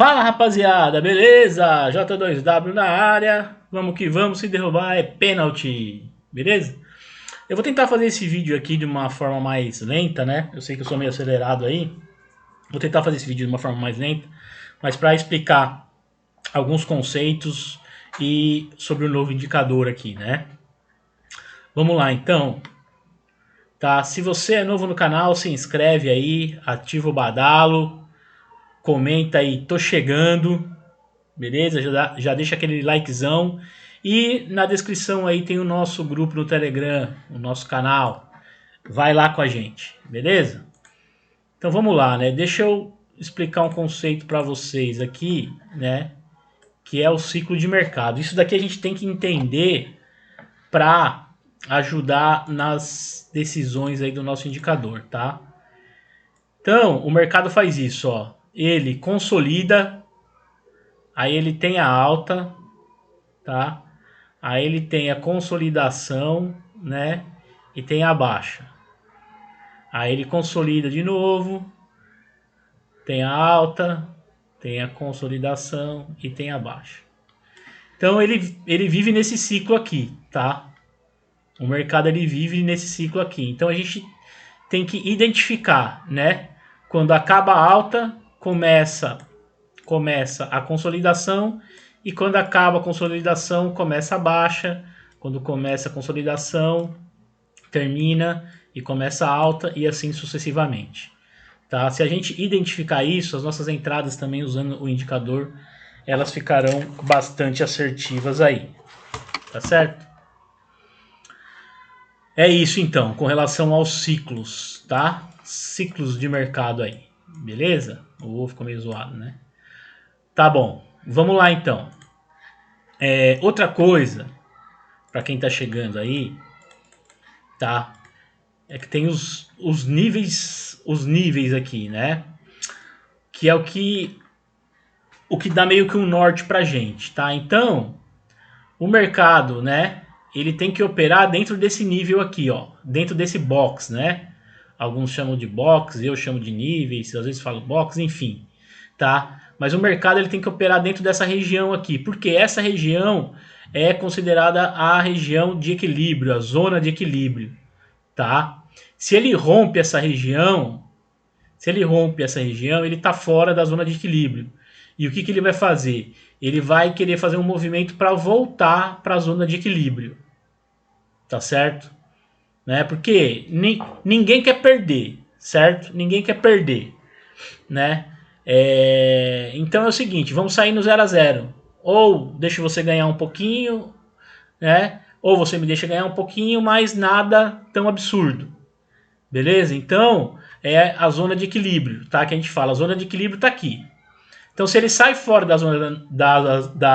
Fala rapaziada, beleza? J2W na área, vamos que vamos, se derrubar é pênalti, beleza? Eu vou tentar fazer esse vídeo aqui de uma forma mais lenta, né? Eu sei que eu sou meio acelerado aí, vou tentar fazer esse vídeo de uma forma mais lenta, mas para explicar alguns conceitos e sobre o novo indicador aqui, né? Vamos lá então, tá? Se você é novo no canal, se inscreve aí, ativa o badalo, comenta aí, tô chegando, beleza? Já deixa aquele likezão. E na descrição aí tem o nosso grupo no Telegram, o nosso canal. Vai lá com a gente, beleza? Então vamos lá, né? Deixa eu explicar um conceito para vocês aqui, né? Que é o ciclo de mercado. Isso daqui a gente tem que entender para ajudar nas decisões aí do nosso indicador, tá? Então, o mercado faz isso, ó. Ele consolida, aí ele tem a alta, tá? Aí ele tem a consolidação, né? E tem a baixa. Aí ele consolida de novo, tem a alta, tem a consolidação e tem a baixa. Então ele vive nesse ciclo aqui, tá? O mercado ele vive nesse ciclo aqui. Então a gente tem que identificar, né? Quando acaba a alta, começa a consolidação, e quando acaba a consolidação, começa a baixa. Quando começa a consolidação, termina e começa a alta, e assim sucessivamente. Tá? Se a gente identificar isso, as nossas entradas também usando o indicador, elas ficarão bastante assertivas aí. Tá certo? É isso então, com relação aos ciclos, tá? Ciclos de mercado aí, beleza? O ovo ficou meio zoado, né? Tá bom, vamos lá então. Outra coisa, para quem tá chegando aí, tá? É que tem os níveis aqui, né? Que é o que dá meio que um norte pra gente, tá? Então, o mercado, né? Ele tem que operar dentro desse nível aqui, ó. Dentro desse box, né? Alguns chamam de box, eu chamo de níveis, às vezes falo box, enfim, tá? Mas o mercado ele tem que operar dentro dessa região aqui, porque essa região é considerada a região de equilíbrio, a zona de equilíbrio, tá? Se ele rompe essa região, ele está fora da zona de equilíbrio. E o que ele vai fazer? Ele vai querer fazer um movimento para voltar para a zona de equilíbrio, tá certo? Né? Porque ninguém quer perder, certo? Ninguém quer perder, né? Então é o seguinte, vamos sair no 0 a 0. Ou deixo você ganhar um pouquinho, né? Ou você me deixa ganhar um pouquinho, mas nada tão absurdo. Beleza? Então é a zona de equilíbrio, tá? Que a gente fala, a zona de equilíbrio está aqui. Então se ele sai fora da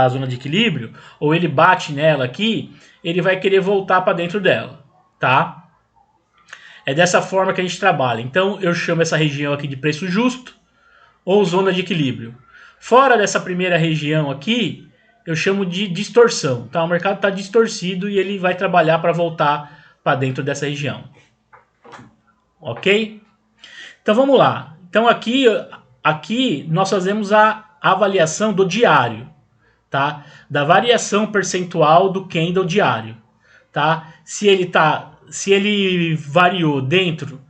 zona de equilíbrio, ou ele bate nela aqui, ele vai querer voltar para dentro dela, tá? É dessa forma que a gente trabalha. Então eu chamo essa região aqui de preço justo, ou zona de equilíbrio. Fora dessa primeira região aqui, eu chamo de distorção. Tá? O mercado está distorcido e ele vai trabalhar para voltar para dentro dessa região. Ok? Então vamos lá. Então aqui nós fazemos a avaliação do diário, tá? Da variação percentual do candle diário, tá? Se ele variou dentro,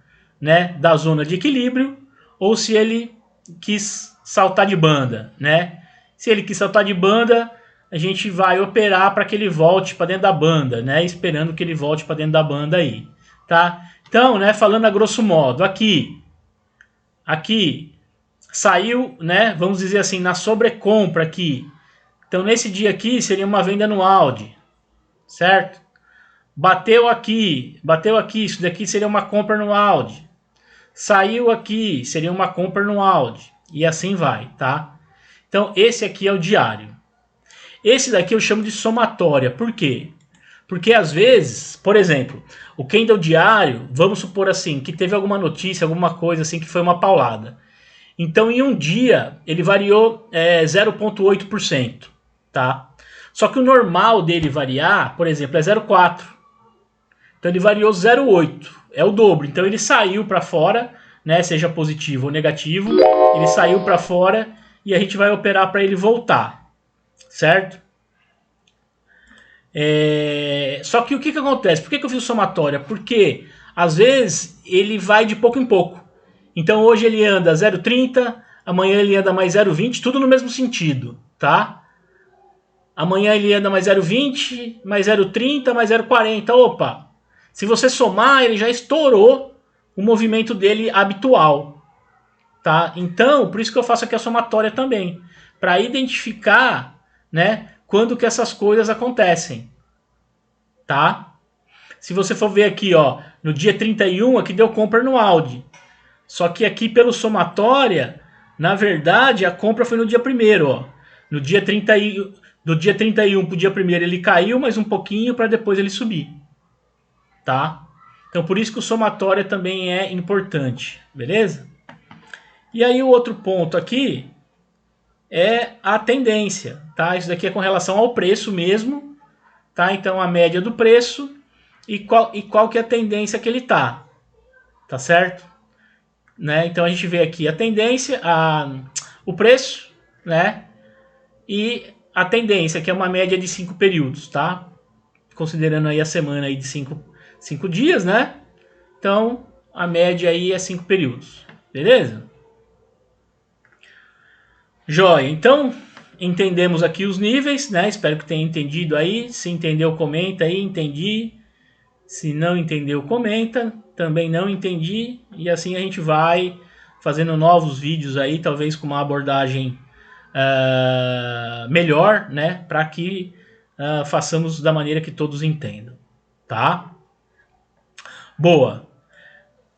né, da zona de equilíbrio, ou se ele quis saltar de banda, né? Se ele quis saltar de banda, a gente vai operar para que ele volte para dentro da banda, né? Esperando que ele volte para dentro da banda aí, tá? Então, né, falando a grosso modo, aqui saiu, né, vamos dizer assim, na sobrecompra aqui. Então, nesse dia aqui seria uma venda no Audi, certo? Bateu aqui, isso daqui seria uma compra no Audi. Saiu aqui, seria uma compra no Audi. E assim vai, tá? Então, esse aqui é o diário. Esse daqui eu chamo de somatória. Por quê? Porque às vezes, por exemplo, o candle diário, vamos supor assim, que teve alguma notícia, alguma coisa assim que foi uma paulada. Então, em um dia, ele variou 0,8%, tá? Só que o normal dele variar, por exemplo, é 0,4%. Então, ele variou 0,8%. É o dobro. Então, ele saiu para fora, né, seja positivo ou negativo, ele saiu para fora e a gente vai operar para ele voltar, certo? Só que o que acontece? Por que eu fiz somatória? Porque às vezes ele vai de pouco em pouco. Então hoje ele anda 0,30, amanhã ele anda mais 0,20, tudo no mesmo sentido, tá? Amanhã ele anda mais 0,20, mais 0,30, mais 0,40. Opa! Se você somar, ele já estourou o movimento dele habitual, tá? Então, por isso que eu faço aqui a somatória também, para identificar, né, quando que essas coisas acontecem, tá? Se você for ver aqui, ó, no dia 31, aqui deu compra no Audi. Só que aqui pelo somatória, na verdade, a compra foi no dia 1º, ó. No dia 31, do dia 31 pro dia 1º ele caiu mais um pouquinho para depois ele subir, tá? Então por isso que o somatória também é importante, beleza? E aí o outro ponto aqui é a tendência, tá? Isso daqui é com relação ao preço mesmo, tá? Então a média do preço e qual que é a tendência que ele tá certo? Né? Então a gente vê aqui a tendência, o preço, né? E a tendência, que é uma média de 5 períodos, tá? Considerando aí a semana aí de 5 dias, né? Então a média aí é 5 períodos, beleza? Joia, então entendemos aqui os níveis, né? Espero que tenha entendido aí. Se entendeu, comenta aí, entendi. Se não entendeu, comenta. Também não entendi. E assim a gente vai fazendo novos vídeos aí, talvez com uma abordagem melhor, né? Para que façamos da maneira que todos entendam, tá? Boa.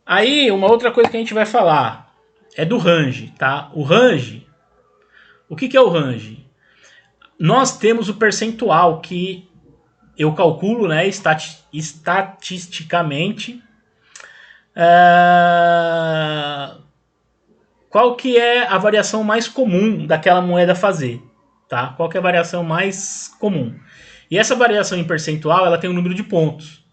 Aí, uma outra coisa que a gente vai falar é do range, tá? O range, o que é o range? Nós temos o percentual que eu calculo, né, estatisticamente, qual que é a variação mais comum daquela moeda fazer, tá? Qual que é a variação mais comum? E essa variação em percentual, ela tem um número de pontos,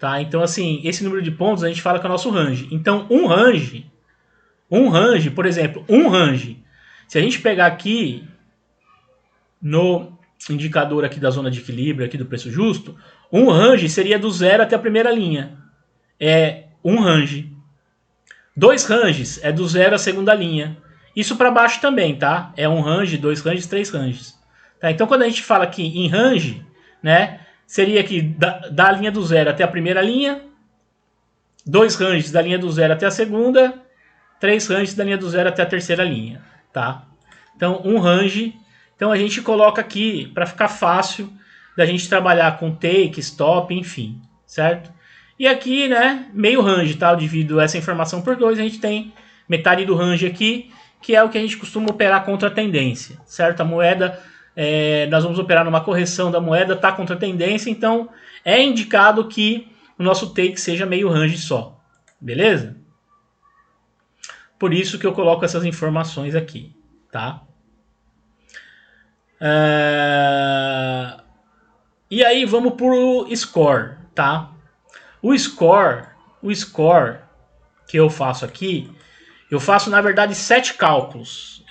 tá? Então, assim, esse número de pontos a gente fala que é o nosso range. Então, um range, por exemplo, se a gente pegar aqui no indicador aqui da zona de equilíbrio, aqui do preço justo, um range seria do 0 até a primeira linha. É um range. 2 ranges é do 0 à segunda linha. Isso para baixo também, tá? É um range, 2 ranges, 3 ranges. Tá? Então, quando a gente fala aqui em range, né, seria aqui da linha do 0 até a primeira linha, 2 ranges da linha do 0 até a segunda, 3 ranges da linha do 0 até a terceira linha, tá? Então, um range. Então, a gente coloca aqui para ficar fácil da gente trabalhar com take, stop, enfim, certo? E aqui, né, meio range, tá? Eu divido essa informação por 2, a gente tem metade do range aqui, que é o que a gente costuma operar contra a tendência, certo? A moeda, nós vamos operar numa correção da moeda, tá contra a tendência, então é indicado que o nosso take seja meio range só, beleza? Por isso que eu coloco essas informações aqui, tá? E aí vamos pro score, tá? O score que eu faço aqui, eu faço na verdade 7 cálculos.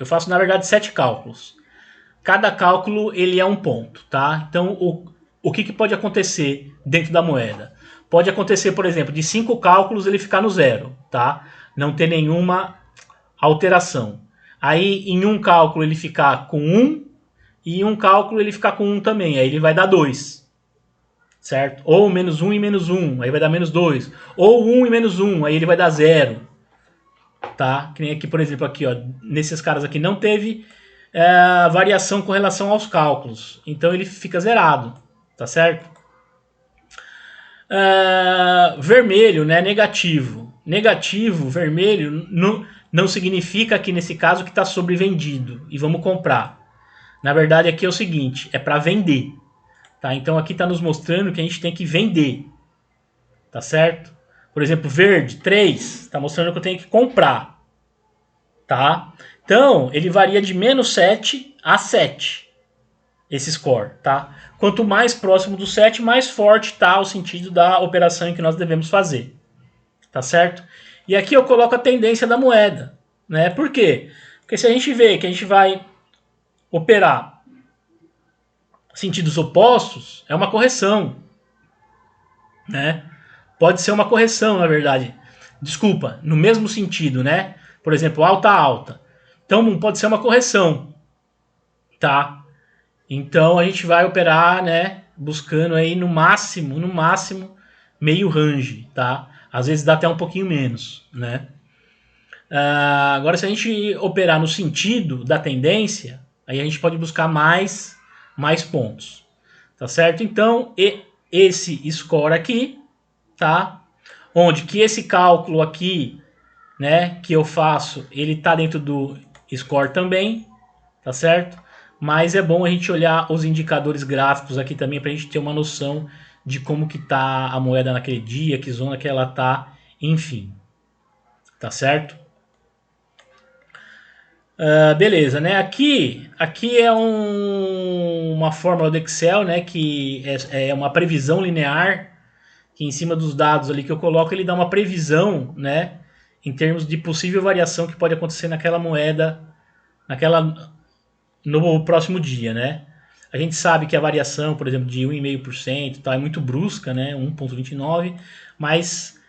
Cada cálculo ele é um ponto, tá? Então o que pode acontecer dentro da moeda? Pode acontecer, por exemplo, de 5 cálculos ele ficar no 0, tá? Não ter nenhuma alteração. Aí em um cálculo ele ficar com 1 e em um cálculo ele ficar com 1 também. Aí ele vai dar 2. Certo? Ou menos 1 e menos 1, aí vai dar menos 2. Ou 1 e menos 1, aí ele vai dar 0. Tá? Que nem aqui, por exemplo, aqui, ó, nesses caras aqui não teve variação com relação aos cálculos. Então ele fica zerado. Tá certo? Vermelho, né? Negativo. Negativo, vermelho, não significa aqui nesse caso que está sobrevendido e vamos comprar. Na verdade aqui é o seguinte, é para vender. Tá? Então aqui está nos mostrando que a gente tem que vender. Tá certo? Por exemplo, verde, 3, está mostrando que eu tenho que comprar. Tá? Então, ele varia de menos 7 a 7. Esse score. Tá? Quanto mais próximo do 7, mais forte está o sentido da operação em que nós devemos fazer. Tá certo? E aqui eu coloco a tendência da moeda. Né? Por quê? Porque se a gente vê que a gente vai operar sentidos opostos, é uma correção, né? Pode ser uma correção, na verdade. Desculpa, no mesmo sentido, né? Por exemplo, alta, alta. Então pode ser uma correção, tá? Então a gente vai operar, né? Buscando aí no máximo, meio range, tá? Às vezes dá até um pouquinho menos, né? Agora, se a gente operar no sentido da tendência, aí a gente pode buscar mais pontos, tá certo? Então, esse score aqui, tá? Onde que esse cálculo aqui, né, que eu faço, ele tá dentro do score também, tá certo? Mas é bom a gente olhar os indicadores gráficos aqui também para a gente ter uma noção de como que tá a moeda naquele dia, que zona que ela tá, enfim, tá certo? Beleza, né? Aqui é uma fórmula do Excel, né? Que é uma previsão linear, que em cima dos dados ali que eu coloco, ele dá uma previsão, né? Em termos de possível variação que pode acontecer naquela moeda, no próximo dia, né? A gente sabe que a variação, por exemplo, de 1,5% tá, é muito brusca, né? 1,29, mas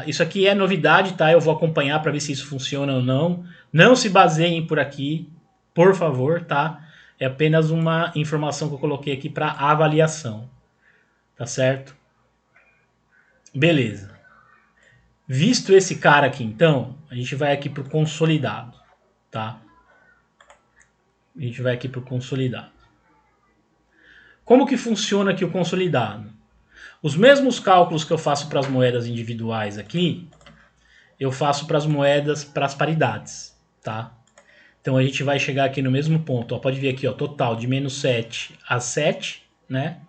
isso aqui é novidade, tá? Eu vou acompanhar para ver se isso funciona ou não. Não se baseiem por aqui, por favor, tá? É apenas uma informação que eu coloquei aqui para avaliação, tá certo? Beleza. Visto esse cara aqui, então, a gente vai aqui para o consolidado, tá? A gente vai aqui para o consolidado. Como que funciona aqui o consolidado? Os mesmos cálculos que eu faço para as moedas individuais aqui, eu faço para as moedas, para as paridades, tá? Então a gente vai chegar aqui no mesmo ponto, ó, pode ver aqui, ó, total de menos 7 a 7, né?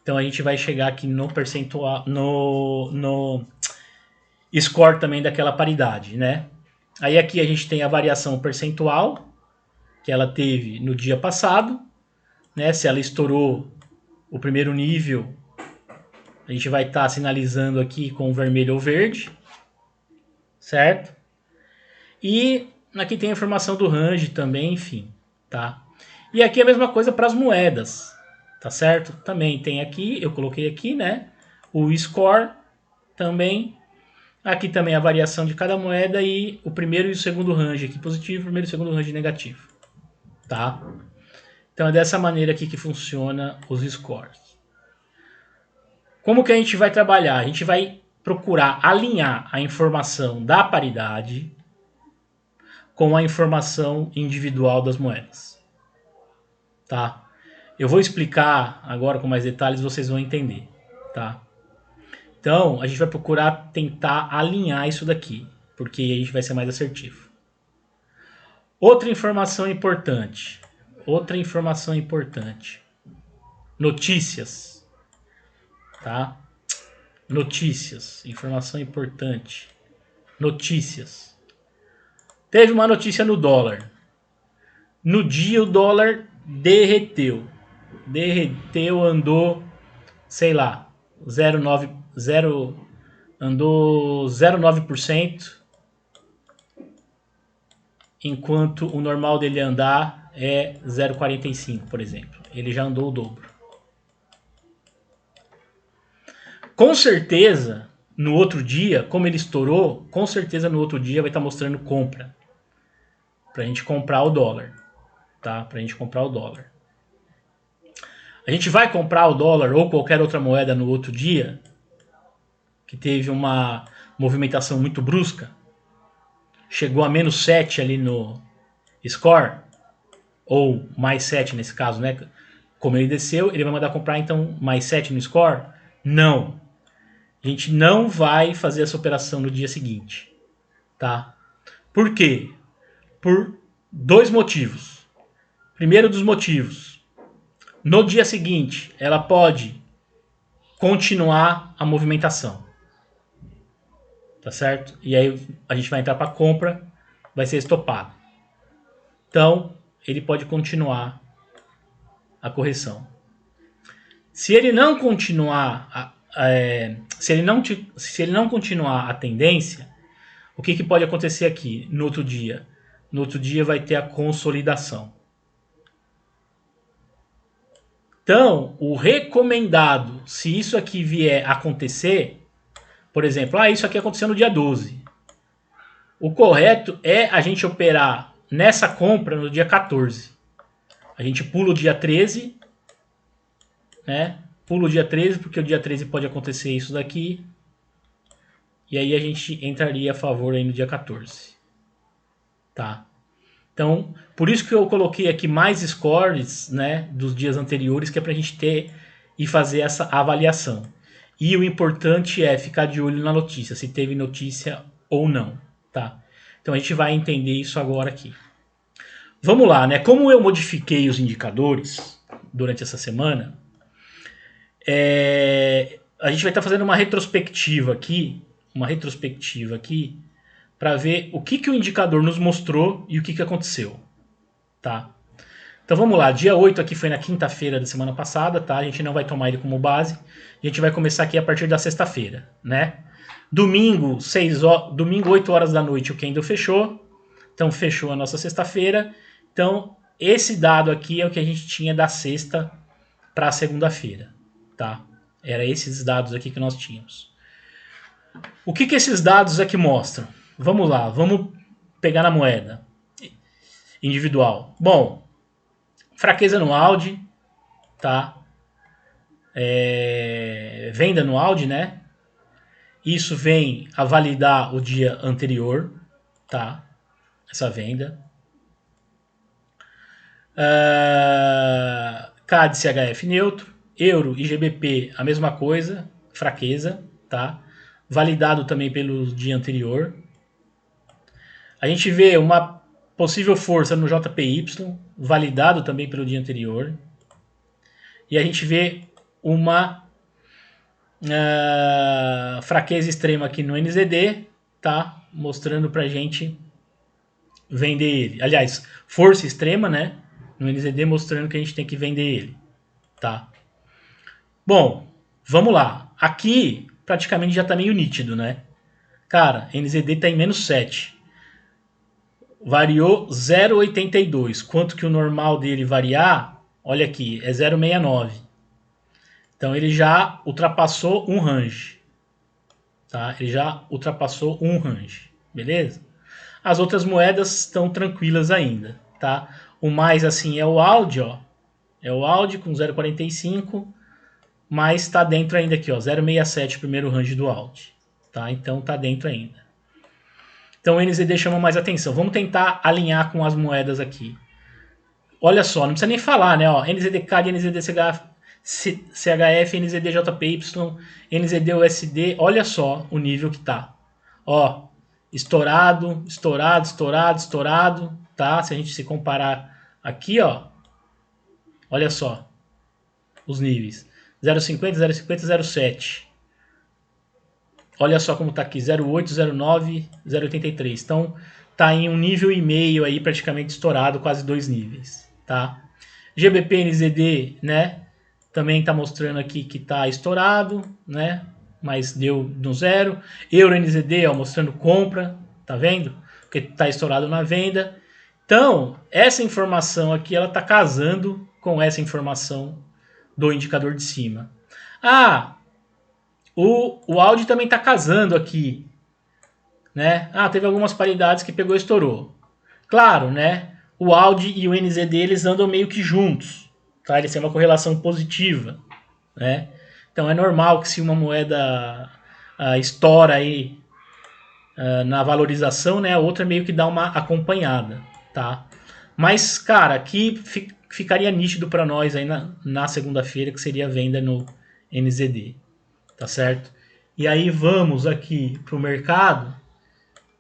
Então a gente vai chegar aqui no percentual, no score também daquela paridade, né? Aí aqui a gente tem a variação percentual que ela teve no dia passado, né? Se ela estourou o primeiro nível, a gente vai estar sinalizando aqui com vermelho ou verde, certo? E aqui tem a informação do range também, enfim, tá? E aqui é a mesma coisa para as moedas, tá certo? Também tem aqui, eu coloquei aqui, né? O score também. Aqui também a variação de cada moeda e o primeiro e o segundo range aqui positivo, o primeiro e o segundo range negativo, tá? Então é dessa maneira aqui que funciona os scores. Como que a gente vai trabalhar? A gente vai procurar alinhar a informação da paridade com a informação individual das moedas, tá? Eu vou explicar agora com mais detalhes, vocês vão entender, tá? Então, a gente vai procurar tentar alinhar isso daqui, porque aí a gente vai ser mais assertivo. Outra informação importante. Notícias, tá? Notícias, informação importante. Notícias. Teve uma notícia no dólar. No dia o dólar derreteu. Andou, sei lá, 0,9%, enquanto o normal dele andar é 0,45, por exemplo. Ele já andou o dobro. Com certeza, no outro dia, como ele estourou, com certeza no outro dia vai estar mostrando compra. Pra gente comprar o dólar. Tá? Pra gente comprar o dólar. A gente vai comprar o dólar ou qualquer outra moeda no outro dia, que teve uma movimentação muito brusca, chegou a menos 7 ali no score, ou mais 7 nesse caso, né? Como ele desceu, ele vai mandar comprar então mais 7 no score? Não. A gente não vai fazer essa operação no dia seguinte, tá? Por quê? Por dois motivos. Primeiro dos motivos, no dia seguinte, ela pode continuar a movimentação, tá certo? E aí a gente vai entrar para compra, vai ser estopado. Então, ele pode continuar a correção. Se ele não continuar, se ele não continuar a tendência, O que pode acontecer aqui no outro dia? No outro dia vai ter a consolidação. Então, o recomendado, se isso aqui vier a acontecer, por exemplo, isso aqui aconteceu no dia 12. O correto é a gente operar nessa compra no dia 14. A gente pula o dia 13, né? Pula o dia 13, porque o dia 13 pode acontecer isso daqui. E aí a gente entraria a favor aí no dia 14. Tá? Então, por isso que eu coloquei aqui mais scores, né, dos dias anteriores, que é pra gente ter e fazer essa avaliação. E o importante é ficar de olho na notícia, se teve notícia ou não, tá? Então a gente vai entender isso agora aqui. Vamos lá, né? Como eu modifiquei os indicadores durante essa semana, a gente vai estar fazendo uma retrospectiva aqui, para ver o que o indicador nos mostrou e o que aconteceu, tá? Então vamos lá, dia 8 aqui foi na quinta-feira da semana passada, tá? A gente não vai tomar ele como base, a gente vai começar aqui a partir da sexta-feira, né? Domingo, 8 horas da noite o candle fechou, então fechou a nossa sexta-feira. Então esse dado aqui é o que a gente tinha da sexta para a segunda-feira, tá? Era esses dados aqui que nós tínhamos. O que esses dados aqui mostram? Vamos lá, vamos pegar na moeda individual. Bom, fraqueza no AUD, tá? Venda no AUD, né? Isso vem a validar o dia anterior, tá? Essa venda. CAD CHF neutro, euro e GBP a mesma coisa, fraqueza, tá? Validado também pelo dia anterior. A gente vê uma possível força no JPY, validado também pelo dia anterior. E a gente vê uma fraqueza extrema aqui no NZD, tá? Mostrando pra gente vender ele. Aliás, força extrema, né? No NZD mostrando que a gente tem que vender ele, tá? Bom, vamos lá. Aqui praticamente já tá meio nítido, né? Cara, NZD tá em menos 7. Variou 0,82. Quanto que o normal dele variar? Olha aqui, é 0,69. Então ele já ultrapassou um range. Tá? Ele já ultrapassou um range. Beleza? As outras moedas estão tranquilas ainda. Tá? O mais assim é o AUD, ó. É o AUD com 0,45. Mas está dentro ainda aqui, ó. 0,67 primeiro range do AUD. Tá? Então tá dentro ainda. Então o NZD chama mais atenção. Vamos tentar alinhar com as moedas aqui. Olha só, não precisa nem falar, né? Ó, NZD-CAD, NZD-CHF, NZD-JPY, NZD-USD. Olha só o nível que tá. Ó, estourado, estourado, estourado, estourado, tá? Se a gente se comparar aqui, ó, olha só os níveis. 0,50, 0,50, 0,7. Olha só como tá aqui, 0,8, 0,9, 0,83. Então, tá em um nível e meio aí praticamente estourado, quase 2 níveis, tá? GBP NZD, né? Também tá mostrando aqui que tá estourado, né? Mas deu no zero. Euro NZD, ó, mostrando compra, tá vendo? Porque tá estourado na venda. Então, essa informação aqui, ela tá casando com essa informação do indicador de cima. O Audi também está casando aqui, né? Teve algumas paridades que pegou e estourou. Claro, né? O Audi e o NZD eles andam meio que juntos, tá? Eles têm uma correlação positiva, né? Então é normal que se uma moeda estoura aí na valorização, né? A outra meio que dá uma acompanhada, tá? Mas, cara, aqui ficaria nítido para nós aí na segunda-feira que seria a venda no NZD. Tá certo? E aí vamos aqui para o mercado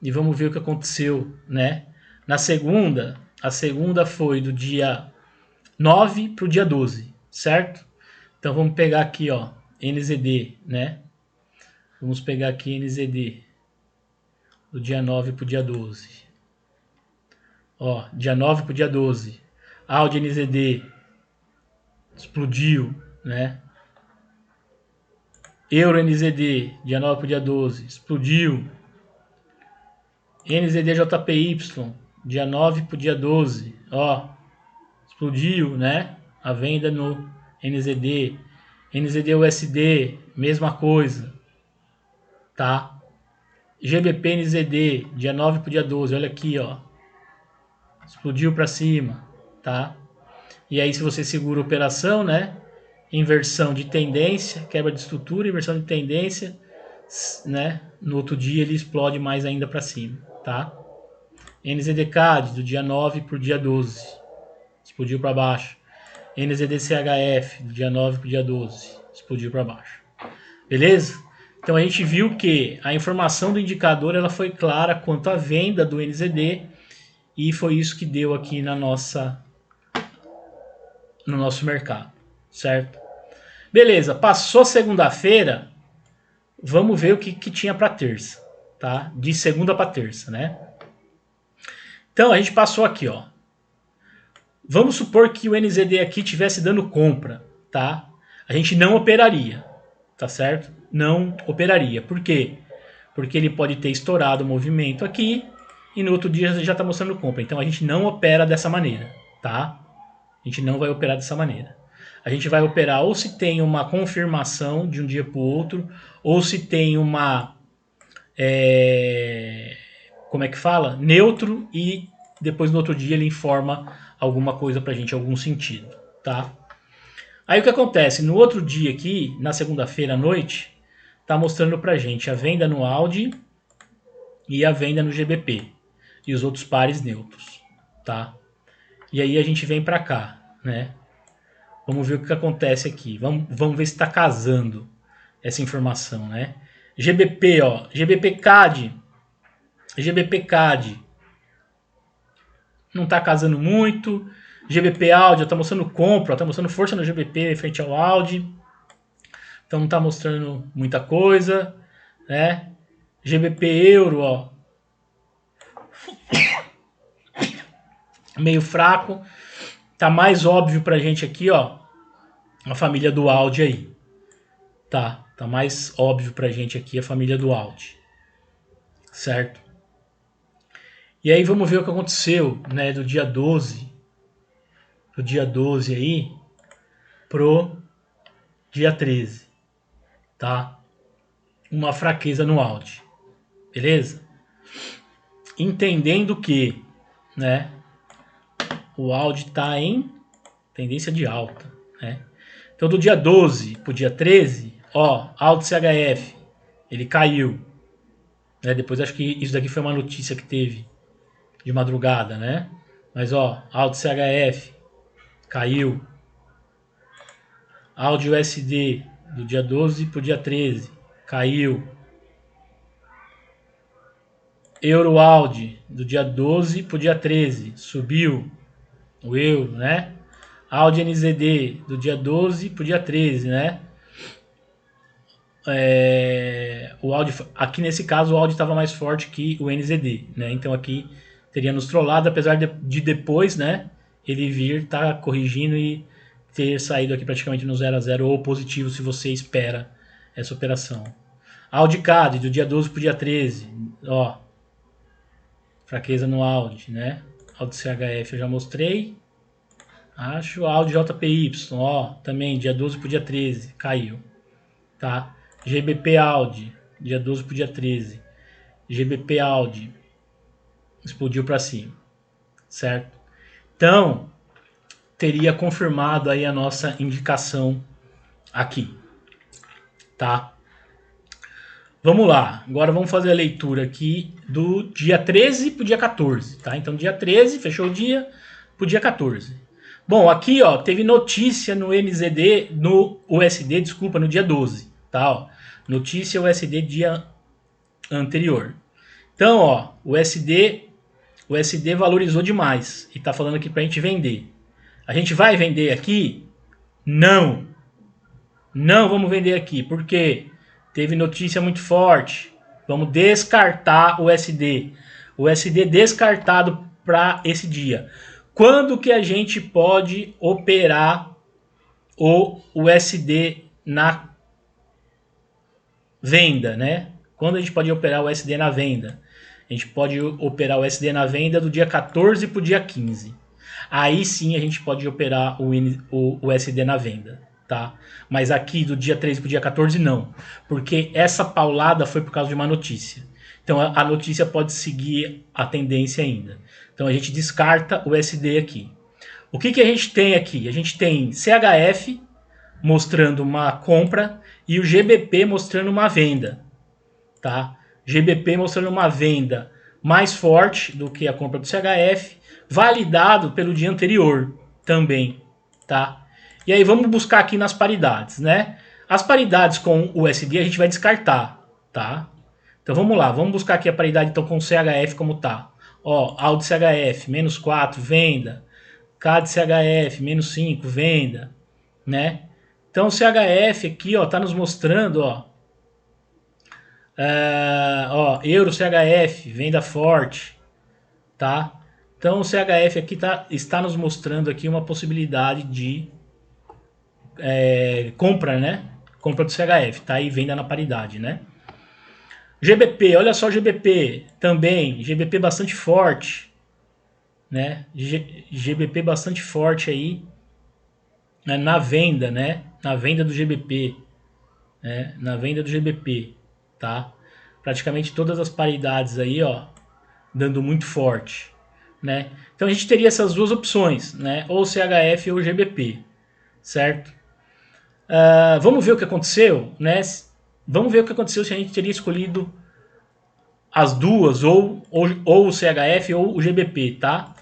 e vamos ver o que aconteceu, né? Na segunda, a segunda foi do dia 9 para o dia 12, certo? Então vamos pegar aqui, ó, NZD, né? Vamos pegar aqui NZD do dia 9 para o dia 12. Ó, dia 9 para o dia 12. Audi NZD explodiu, né? Euro NZD, dia 9 para o dia 12, explodiu. NZDJPY, dia 9 para o dia 12, ó, explodiu, né? A venda no NZD. NZD-USD, mesma coisa, tá? GBP-NZD, dia 9 para o dia 12, olha aqui, ó, explodiu para cima, tá? E aí se você segura a operação, né? Inversão de tendência, quebra de estrutura, inversão de tendência, né? No outro dia ele explode mais ainda para cima, tá? NZD-CAD do dia 9 para o dia 12, explodiu para baixo. NZD-CHF do dia 9 para o dia 12, explodiu para baixo. Beleza? Então a gente viu que a informação do indicador ela foi clara quanto à venda do NZD e foi isso que deu aqui no nosso mercado, certo? Beleza, passou segunda-feira, vamos ver o que tinha para terça, tá? De segunda para terça, né? Então a gente passou aqui, ó. Vamos supor que o NZD aqui estivesse dando compra, tá? A gente não operaria, tá certo? Não operaria. Por quê? Porque ele pode ter estourado o movimento aqui e no outro dia já está mostrando compra. Então a gente não opera dessa maneira, tá? A gente não vai operar dessa maneira. A gente vai operar ou se tem uma confirmação de um dia para o outro, ou se tem uma... como é que fala? Neutro e depois no outro dia ele informa alguma coisa pra gente, algum sentido, tá? Aí o que acontece? No outro dia aqui, na segunda-feira à noite, tá mostrando pra gente a venda no AUD e a venda no GBP e os outros pares neutros, tá? E aí a gente vem pra cá, né? Vamos ver o que acontece aqui. Vamos ver se tá casando essa informação, né? GBP, ó, GBP-CAD não está casando muito. GBP Audi está mostrando compra, está mostrando força no GBP frente ao Audi. Então não está mostrando muita coisa, né? GBP Euro, ó, meio fraco. Tá mais óbvio pra gente aqui, ó, a família do Audi aí. Tá mais óbvio pra gente aqui a família do Audi. Certo? E aí vamos ver o que aconteceu, né, do dia 12 aí pro dia 13, tá? Uma fraqueza no Audi, beleza? Entendendo que, né, o Audi está em tendência de alta, né? Então do dia 12 pro dia 13, ó, Audi CHF, ele caiu, né? Depois acho que isso daqui foi uma notícia que teve de madrugada, né? Mas ó, Audi CHF caiu. Audi USD do dia 12 pro dia 13 caiu. Euro Audi do dia 12 pro dia 13 subiu o euro, né? Audi NZD do dia 12 pro dia 13, né? O Audi, aqui nesse caso o Audi estava mais forte que o NZD, né? Então aqui teria nos trollado, apesar de depois, né, ele vir tá corrigindo e ter saído aqui praticamente no 0 a 0 ou positivo se você espera essa operação. Audi CAD do dia 12 pro dia 13, ó, fraqueza no Audi, né? Audi CHF eu já mostrei. Acho Audi JPY, ó, também dia 12 pro dia 13, caiu, tá? GBP Audi, dia 12 pro dia 13. GBP Audi explodiu para cima, certo? Então, teria confirmado aí a nossa indicação aqui, tá? Vamos lá, agora vamos fazer a leitura aqui do dia 13 pro dia 14, tá? Então, dia 13, fechou o dia, pro dia 14. Bom, aqui, ó, teve notícia no NZD, no USD, desculpa, no dia 12, tá? Ó, notícia USD dia anterior. Então, ó, o USD valorizou demais e tá falando aqui pra gente vender. A gente vai vender aqui? Não. Não vamos vender aqui, porque teve notícia muito forte. Vamos descartar o USD. O USD descartado para esse dia. Quando que a gente pode operar o USD na venda, né? Quando a gente pode operar o USD na venda? A gente pode operar o USD na venda do dia 14 para o dia 15. Aí sim a gente pode operar o USD na venda, tá? Mas aqui do dia 13 para o dia 14 não, porque essa paulada foi por causa de uma notícia. Então a notícia pode seguir a tendência ainda. Então a gente descarta o USD aqui. O que a gente tem aqui? A gente tem CHF mostrando uma compra e o GBP mostrando uma venda, tá? GBP mostrando uma venda mais forte do que a compra do CHF, validado pelo dia anterior também, tá? E aí vamos buscar aqui nas paridades, né? As paridades com o USD a gente vai descartar, tá? Então vamos lá, vamos buscar aqui a paridade então com o CHF como tá. Ó, AUD CHF, menos 4, venda. CAD CHF, menos 5, venda, né? Então o CHF aqui, ó, tá nos mostrando, ó, euro CHF, venda forte, tá? Então o CHF aqui está nos mostrando aqui uma possibilidade de compra, né? Compra do CHF, tá aí venda na paridade, né? GBP, olha só o GBP também, GBP bastante forte, né? GBP bastante forte aí, né? Na venda, né? Na venda do GBP, né? Na venda do GBP, tá? Praticamente todas as paridades aí, ó, dando muito forte, né? Então a gente teria essas duas opções, né? Ou CHF ou GBP, certo? Vamos ver o que aconteceu, né? Vamos ver o que aconteceu se a gente teria escolhido as duas, ou o CHF ou o GBP, tá?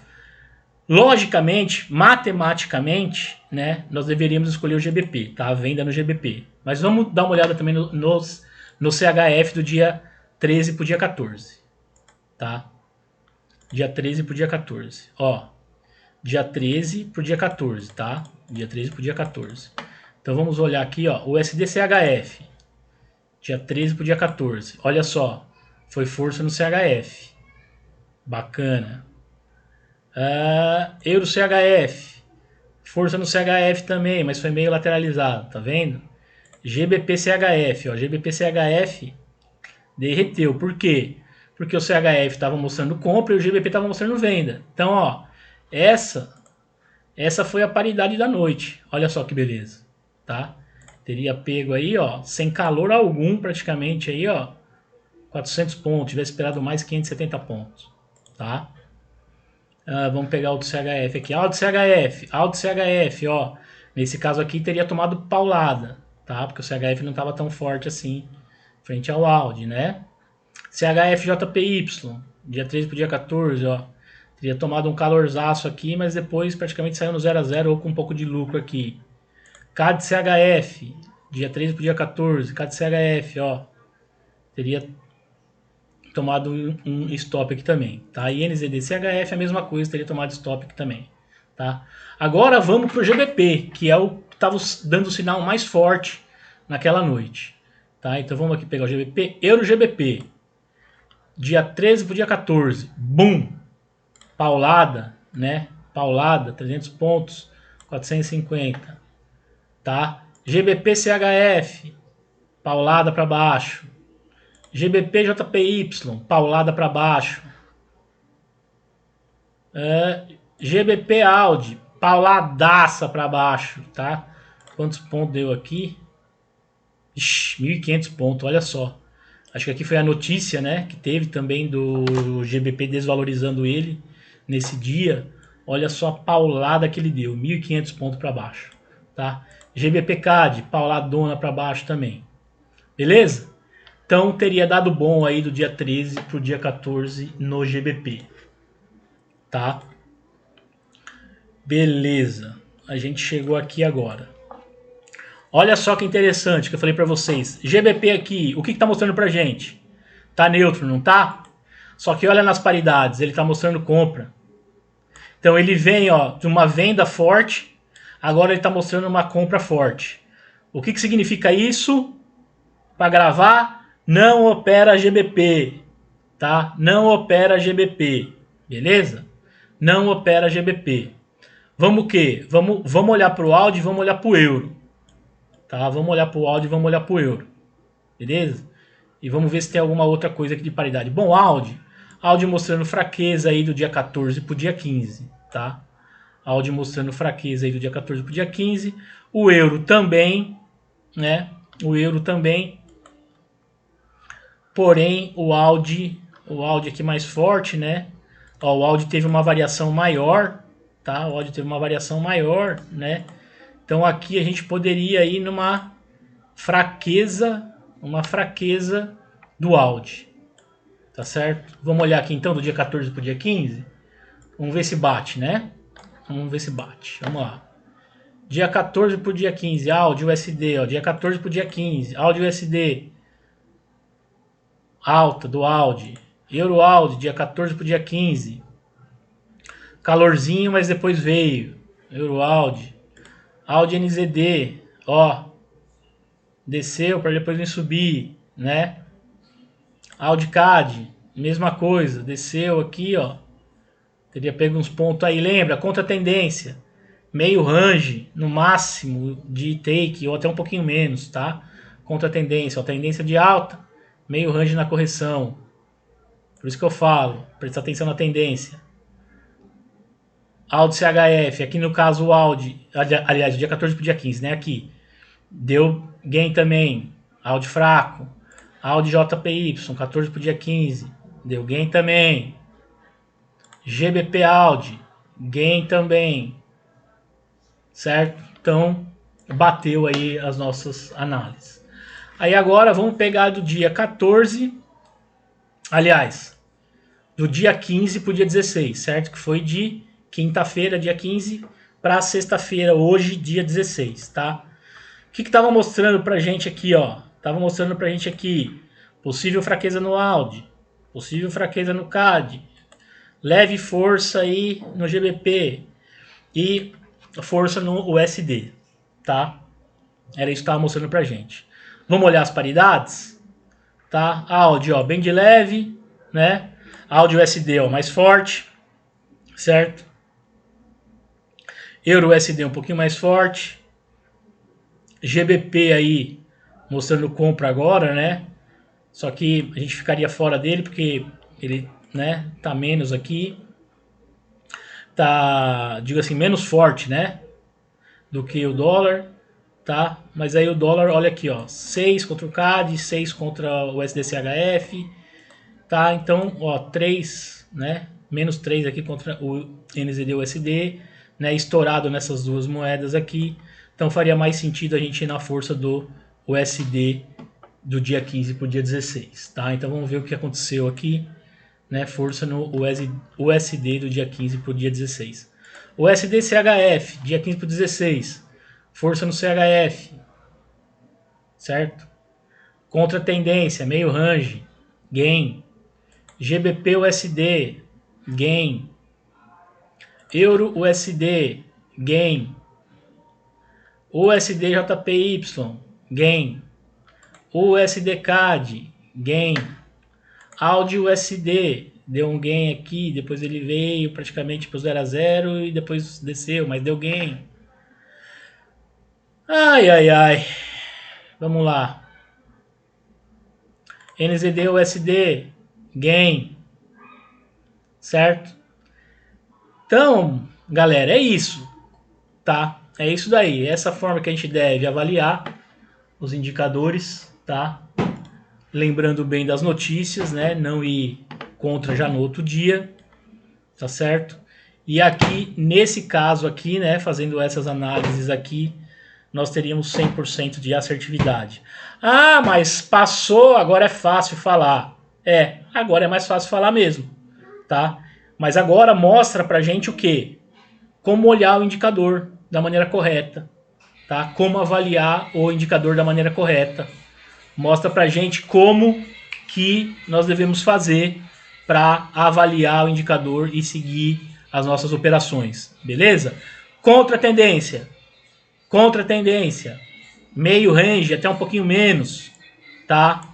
Logicamente, matematicamente, né, nós deveríamos escolher o GBP, tá? A venda no GBP. Mas vamos dar uma olhada também no CHF do dia 13 para o dia 14, tá? Dia 13 para o dia 14. Ó, dia 13 para o dia 14, tá? Dia 13 para o dia 14. Então vamos olhar aqui, ó, o USD-CHF. Dia 13 para o dia 14. Olha só, foi força no CHF. Bacana. Euro-CHF. Força no CHF também, mas foi meio lateralizado, tá vendo? GBP-CHF, ó, GBP-CHF derreteu. Por quê? Porque o CHF estava mostrando compra e o GBP estava mostrando venda. Então, ó, essa foi a paridade da noite. Olha só que beleza, tá? Teria pego aí, ó, sem calor algum praticamente aí, ó, 400 pontos. Tivesse esperado mais 570 pontos, tá? Vamos pegar o do CHF aqui. O do CHF, ó. Nesse caso aqui teria tomado paulada, tá? Porque o CHF não estava tão forte assim frente ao AUD, né? CHF-JPY, dia 13 para o dia 14, ó. Teria tomado um calorzaço aqui, mas depois praticamente saiu no 0 a 0 ou com um pouco de lucro aqui. CAD-CHF, dia 13 para o dia 14, CAD-CHF, ó. Teria tomado um stop aqui também, tá? E NZD-CHF a mesma coisa, teria tomado stop aqui também, tá? Agora vamos para o GBP, que é o que estava dando o sinal mais forte naquela noite, tá? Então vamos aqui pegar o GBP, Euro-GBP, dia 13 para o dia 14, bum, paulada, né? Paulada, 300 pontos, 450, tá? GBP-CHF, paulada para baixo. GBP-JPY, paulada para baixo. GBP-AUD, pauladaça para baixo, tá? Quantos pontos deu aqui? Ixi, 1.500 pontos, olha só. Acho que aqui foi a notícia, né, que teve também do GBP desvalorizando ele nesse dia. Olha só a paulada que ele deu, 1.500 pontos para baixo, tá? GBP-CAD, pauladona para baixo também. Beleza? Então teria dado bom aí do dia 13 para o dia 14 no GBP, tá? Beleza, a gente chegou aqui agora. Olha só que interessante que eu falei para vocês. GBP aqui, o que está mostrando para gente? Tá neutro, não tá? Só que olha nas paridades, ele está mostrando compra. Então ele vem, ó, de uma venda forte, agora ele está mostrando uma compra forte. O que significa isso? Para gravar, não opera GBP, tá? Não opera GBP, beleza? Não opera GBP. Vamos o quê? Vamos olhar para o AUD e vamos olhar para o euro, tá? Vamos olhar para o AUD e vamos olhar para o euro, beleza? E vamos ver se tem alguma outra coisa aqui de paridade. Bom, AUD Áudio mostrando fraqueza aí do dia 14 para o dia 15, tá? Áudio mostrando fraqueza aí do dia 14 para o dia 15. O euro também, né? O euro também. Porém, o áudio aqui mais forte, né? Ó, o áudio teve uma variação maior, tá? O áudio teve uma variação maior, né? Então aqui a gente poderia ir numa fraqueza do áudio, tá certo? Vamos olhar aqui então do dia 14 para o dia 15. Vamos ver se bate, né? Vamos ver se bate. Vamos lá. Dia 14 para o dia 15, áudio USD, ó. Dia 14 para o dia 15, áudio USD. Alta do áudio. Euro áudio, dia 14 para o dia 15. Calorzinho, mas depois veio. Euro áudio. Áudio NZD, ó. Desceu para depois vir subir, né? Áudio CAD, mesma coisa. Desceu aqui, ó. Teria pego uns pontos aí. Lembra? Contra tendência. Meio range, no máximo, de take, ou até um pouquinho menos, tá? Contra tendência. Ó, tendência de alta, meio range na correção. Por isso que eu falo, prestar atenção na tendência. Audi CHF, aqui no caso o Audi, aliás, do dia 14 para o dia 15, né? Aqui, deu gain também. Audi fraco. Audi JPY, 14 para o dia 15, deu gain também. GBP Audi, gain também. Certo? Então, bateu aí as nossas análises. Aí agora vamos pegar do dia 14, aliás, do dia 15 para o dia 16, certo? Que foi de quinta-feira, dia 15, para sexta-feira, hoje, dia 16, tá? O que estava mostrando pra gente aqui, ó? Tava mostrando pra gente aqui possível fraqueza no Audi, possível fraqueza no CAD, leve força aí no GBP e força no USD, tá? Era isso que estava mostrando pra gente. Vamos olhar as paridades, tá? Audi, ó, bem de leve, né? Audi USD, ó, mais forte, certo? Euro USD um pouquinho mais forte. GBP aí mostrando compra agora, né? Só que a gente ficaria fora dele porque ele, né, tá menos aqui. Tá, digo assim, menos forte, né? Do que o dólar, tá? Mas aí o dólar, olha aqui, ó, 6 contra o CAD, 6 contra o USDCHF, tá? Então, ó, 3, né? Menos 3 aqui contra o NZD-USD, né? Estourado nessas duas moedas aqui. Então faria mais sentido a gente ir na força do USD do dia 15 para o dia 16, tá? Então vamos ver o que aconteceu aqui, né? Força no USD do dia 15 para o dia 16. USD-CHF, dia 15 para o 16. Força no CHF, certo? Contra tendência, meio range, gain. GBP-USD, gain. Euro-USD, gain. USD-JPY, gain. USD-CAD, gain. Audi-USD, deu um gain aqui, depois ele veio praticamente para o 0 a 0 e depois desceu, mas deu gain. Ai, ai, ai. Vamos lá. NZD-USD, gain. Certo? Então, galera, é isso, tá? É isso daí, é essa forma que a gente deve avaliar os indicadores, tá? Lembrando bem das notícias, né? Não ir contra já no outro dia, tá certo? E aqui, nesse caso aqui, né? Fazendo essas análises aqui, nós teríamos 100% de assertividade. Ah, mas passou, agora é fácil falar. É, agora é mais fácil falar mesmo, tá? Mas agora mostra pra gente o quê? Como olhar o indicador da maneira correta, tá? Como avaliar o indicador da maneira correta. Mostra pra gente como que nós devemos fazer para avaliar o indicador e seguir as nossas operações, beleza? Contra tendência, meio range, até um pouquinho menos, tá?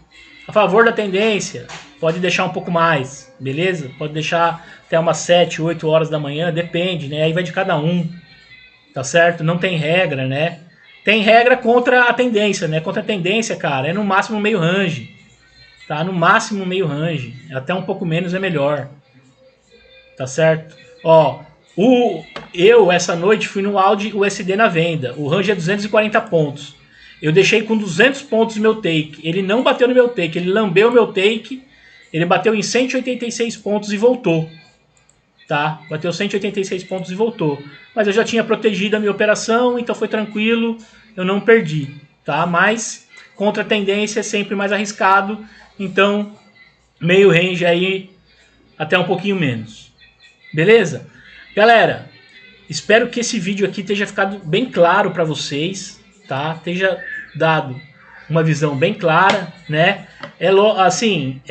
A favor da tendência, pode deixar um pouco mais, beleza? Pode deixar até umas 7, 8 horas da manhã, depende, né? Aí vai de cada um, tá certo? Não tem regra, né? Tem regra contra a tendência, né? Contra a tendência, cara, é no máximo meio range, tá? No máximo meio range, até um pouco menos é melhor, tá certo? Ó, eu essa noite fui no Audi USD na venda, o range é 240 pontos. Eu deixei com 200 pontos meu take, ele não bateu no meu take, ele lambeu o meu take, ele bateu em 186 pontos e voltou. Tá? Bateu 186 pontos e voltou. Mas eu já tinha protegido a minha operação, então foi tranquilo, eu não perdi, tá? Mas contra a tendência é sempre mais arriscado, então meio range aí até um pouquinho menos. Beleza? Galera, espero que esse vídeo aqui tenha ficado bem claro para vocês, tá? Tenha dado uma visão bem clara, né? Assim,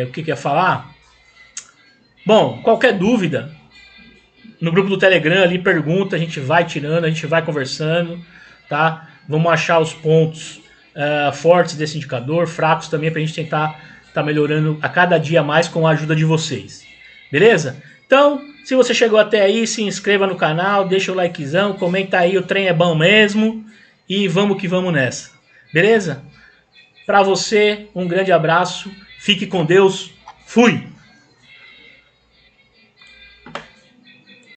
o que eu ia falar? Bom, qualquer dúvida, no grupo do Telegram ali, pergunta, a gente vai tirando, a gente vai conversando, tá? Vamos achar os pontos fortes desse indicador, fracos também, pra gente tentar tá melhorando a cada dia mais com a ajuda de vocês. Beleza? Então, se você chegou até aí, se inscreva no canal, deixa o likezão, comenta aí, o trem é bom mesmo, e vamos que vamos nessa. Beleza? Para você, um grande abraço, fique com Deus, fui!